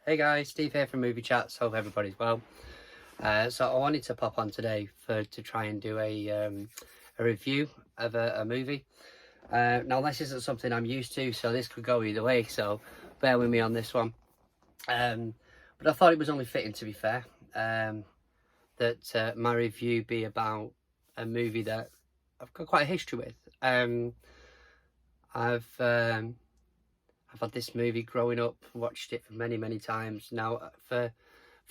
Hey guys, Steve here from Movie Chats. Hope everybody's well. So I wanted to pop on today to try and do a review of a movie. Now this isn't something I'm used to, so this could go either way. So bear with me on this one. But I thought it was only fitting, to be fair, that my review be about a movie that I've got quite a history with. I've had this movie growing up, watched it for many times. Now, for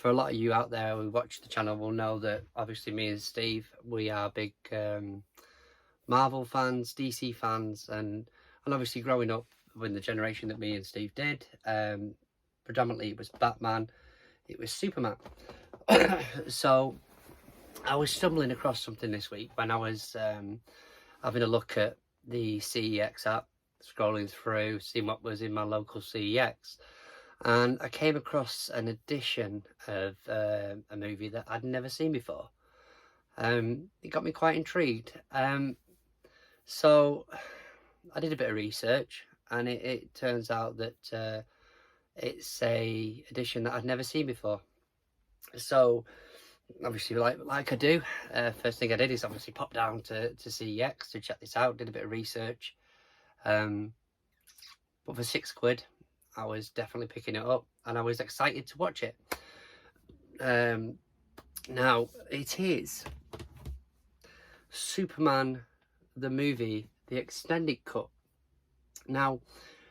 a lot of you out there who watch the channel will know that obviously me and Steve, we are big Marvel fans, DC fans, and obviously growing up with the generation that me and Steve did, predominantly it was Batman, it was Superman. So I was stumbling across something this week when I was having a look at the CEX app, scrolling through, seeing what was in my local CEX, and I came across an edition of a movie that I'd never seen before. It got me quite intrigued. So I did a bit of research, and it turns out that it's a edition that I'd never seen before. So obviously, like I do, first thing I did is obviously pop down to CEX to check this out. Did a bit of research. But for £6, I was definitely picking it up, and I was excited to watch it. Now, it is Superman, the movie, the extended cut. Now,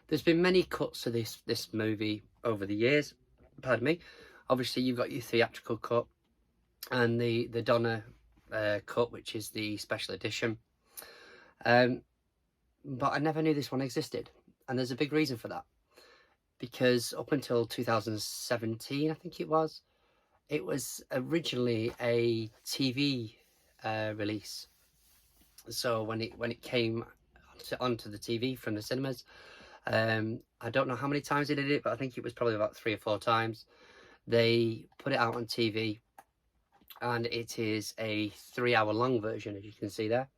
there's been many cuts of this movie over the years. Pardon me. Obviously, you've got your theatrical cut and the Donna cut, which is the special edition. But I never knew this one existed, and there's a big reason for that. Because up until 2017, I think it was originally a TV release. So when it came onto the TV from the cinemas, I don't know how many times they did it, but I think it was probably about 3 or 4 times. They put it out on TV, and it is a 3-hour long version, as you can see there.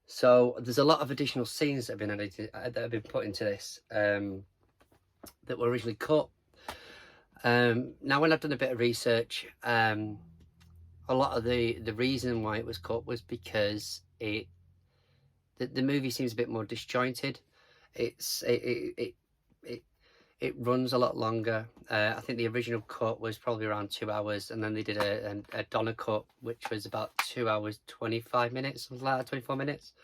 So there's a lot of additional scenes that have been edited, that have been put into this, that were originally cut. Now, when I've done a bit of research, a lot of the reason why it was cut was because the movie seems a bit more disjointed. It runs a lot longer. I think the original cut was probably around 2 hours, and then they did a Donna cut, which was about 2 hours 25 minutes, something like that, 24 minutes.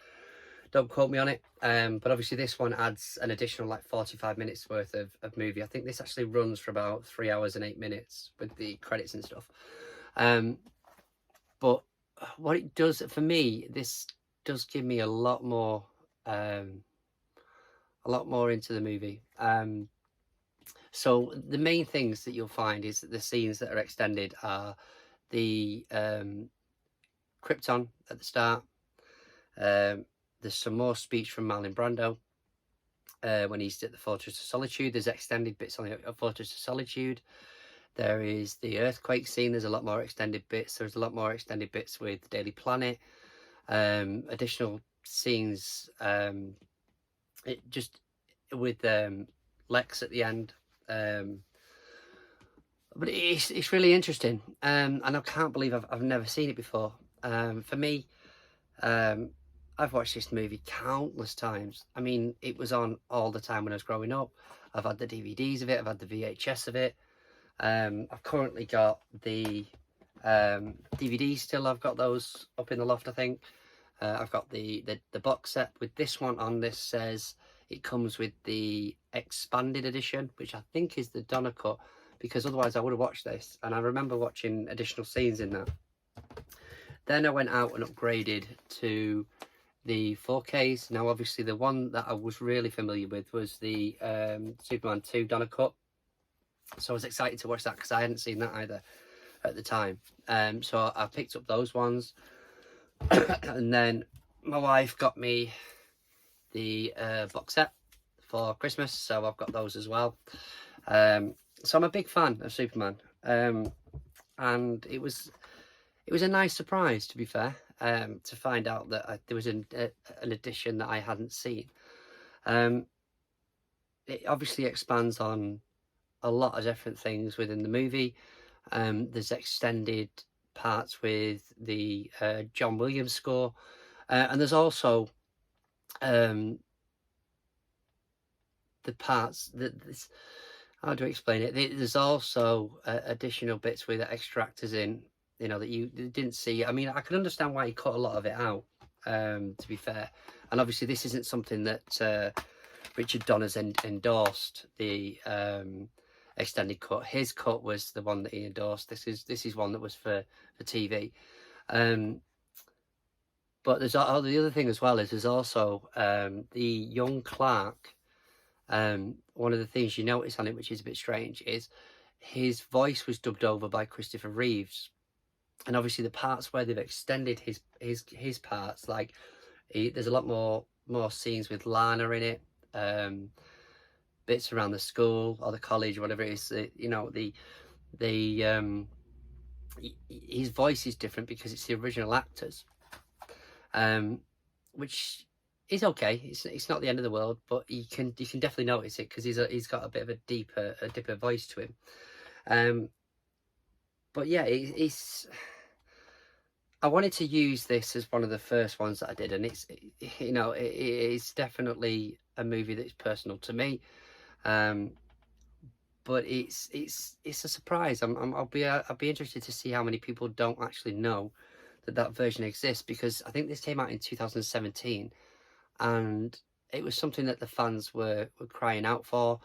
Don't quote me on it. But obviously this one adds an additional like 45 minutes worth of movie. I think this actually runs for about 3 hours and 8 minutes with the credits and stuff. But what it does for me, this does give me a lot more into the movie. So the main things that you'll find is that the scenes that are extended are the Krypton at the start. There's some more speech from Marlon Brando when he's at the Fortress of Solitude. There's extended bits on the Fortress of Solitude. There is the earthquake scene. There's a lot more extended bits. There's a lot more extended bits with Daily Planet. Additional scenes just with Lex at the end. But it's really interesting, and I can't believe I've never seen it before. For me, I've watched this movie countless times. I mean, it was on all the time when I was growing up. I've had the DVDs of it. I've had the VHS of it. I've currently got the DVDs still. I've got those up in the loft, I think. I've got the box set with this one on. This says it comes with the expanded edition, which I think is the Donna cut, because otherwise I would have watched this. And I remember watching additional scenes in that. Then I went out and upgraded to the 4Ks. Now, obviously, the one that I was really familiar with was the Superman 2 Donna cut. So I was excited to watch that because I hadn't seen that either at the time. So I picked up those ones. And then my wife got me the box set for Christmas, so I've got those as well. So I'm a big fan of Superman, and it was a nice surprise, to be fair, to find out that there was an edition that I hadn't seen. It obviously expands on a lot of different things within the movie. There's extended parts with the John Williams score, and there's also the parts that this, how do I explain it? There's also additional bits with extra actors in, you know, that you didn't see. I mean, I can understand why he cut a lot of it out, to be fair. And obviously, this isn't something that Richard Donner's endorsed, the extended cut. His cut was the one that he endorsed. This is one that was for TV. But there's the other thing as well is there's also the young Clark. One of the things you notice on it, which is a bit strange, is his voice was dubbed over by Christopher Reeves, and obviously the parts where they've extended his parts, like there's a lot more scenes with Lana in it, bits around the school or the college, whatever it is. You know, his voice is different because it's the original actors, which is okay. It's not the end of the world, but you can definitely notice it because he's got a bit of a deeper voice to him. But yeah, I wanted to use this as one of the first ones that I did, and it's, you know, it's definitely a movie that's personal to me. But it's a surprise. I'll be interested to see how many people don't actually know that version exists, because I think this came out in 2017, and it was something that the fans were crying out for,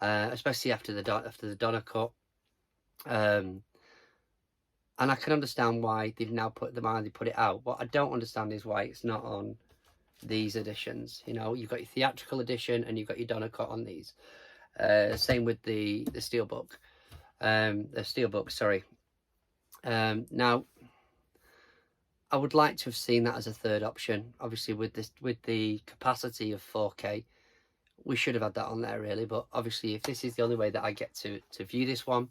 especially after the Donner cut. And I can understand why they've now put it out. What I don't understand is why it's not on these editions. You know, you've got your theatrical edition and you've got your Donner cut on these. Same with the steelbook. The steelbook, sorry. Now, I would like to have seen that as a third option. Obviously, with the capacity of 4K, we should have had that on there, really. But obviously, if this is the only way that I get to view this one,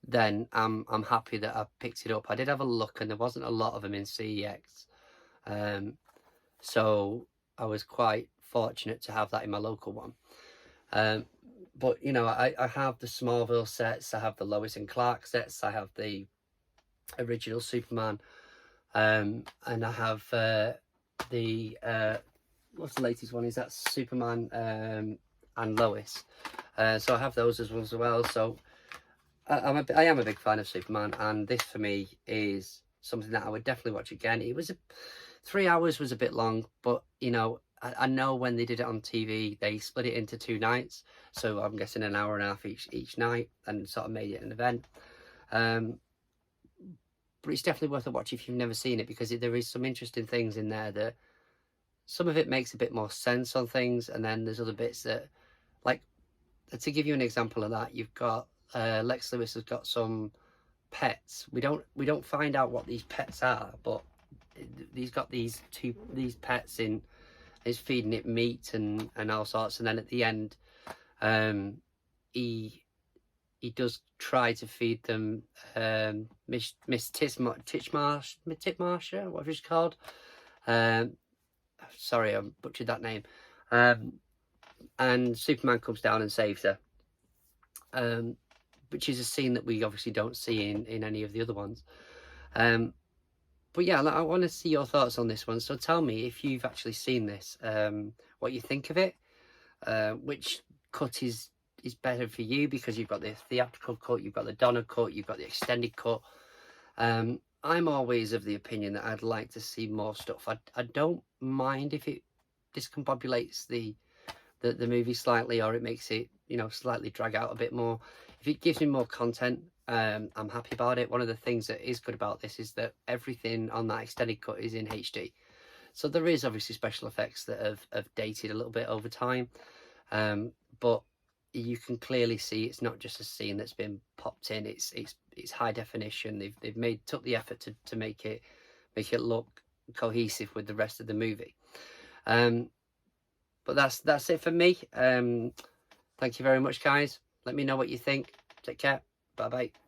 then I'm happy that I picked it up. I did have a look, and there wasn't a lot of them in CEX, so I was quite fortunate to have that in my local one. But you know, I have the Smallville sets, I have the Lois and Clark sets, I have the original Superman, and I have the what's the latest one? Is that Superman and Lois? So I have those as well. So I am a big fan of Superman, and this for me is something that I would definitely watch again. It was 3 hours was a bit long, but you know, I know when they did it on TV, they split it into 2 nights, so I'm guessing an hour and a half each night, and sort of made it an event. But it's definitely worth a watch if you've never seen it, because there is some interesting things in there that some of it makes a bit more sense on things, and then there's other bits that, like, to give you an example of that, you've got Lex Lewis has got some pets. We don't find out what these pets are, but he's got these pets in. He's feeding it meat and all sorts, and then at the end, he does try to feed them Miss Titmarsha, whatever she's called. Sorry, I butchered that name. And Superman comes down and saves her, which is a scene that we obviously don't see in any of the other ones. But yeah, I want to see your thoughts on this one. So tell me if you've actually seen this, what you think of it, which cut is better for you, because you've got the theatrical cut, you've got the Donner cut, you've got the extended cut. I'm always of the opinion that I'd like to see more stuff. I don't mind if it discombobulates the movie slightly, or it makes it, you know, slightly drag out a bit more. If it gives me more content, I'm happy about it. One of the things that is good about this is that everything on that extended cut is in HD. So there is obviously special effects that have dated a little bit over time, but you can clearly see it's not just a scene that's been popped in. It's high definition. They've took the effort to make it look cohesive with the rest of the movie. But that's it for me. Thank you very much, guys. Let me know what you think. Take care. Bye bye.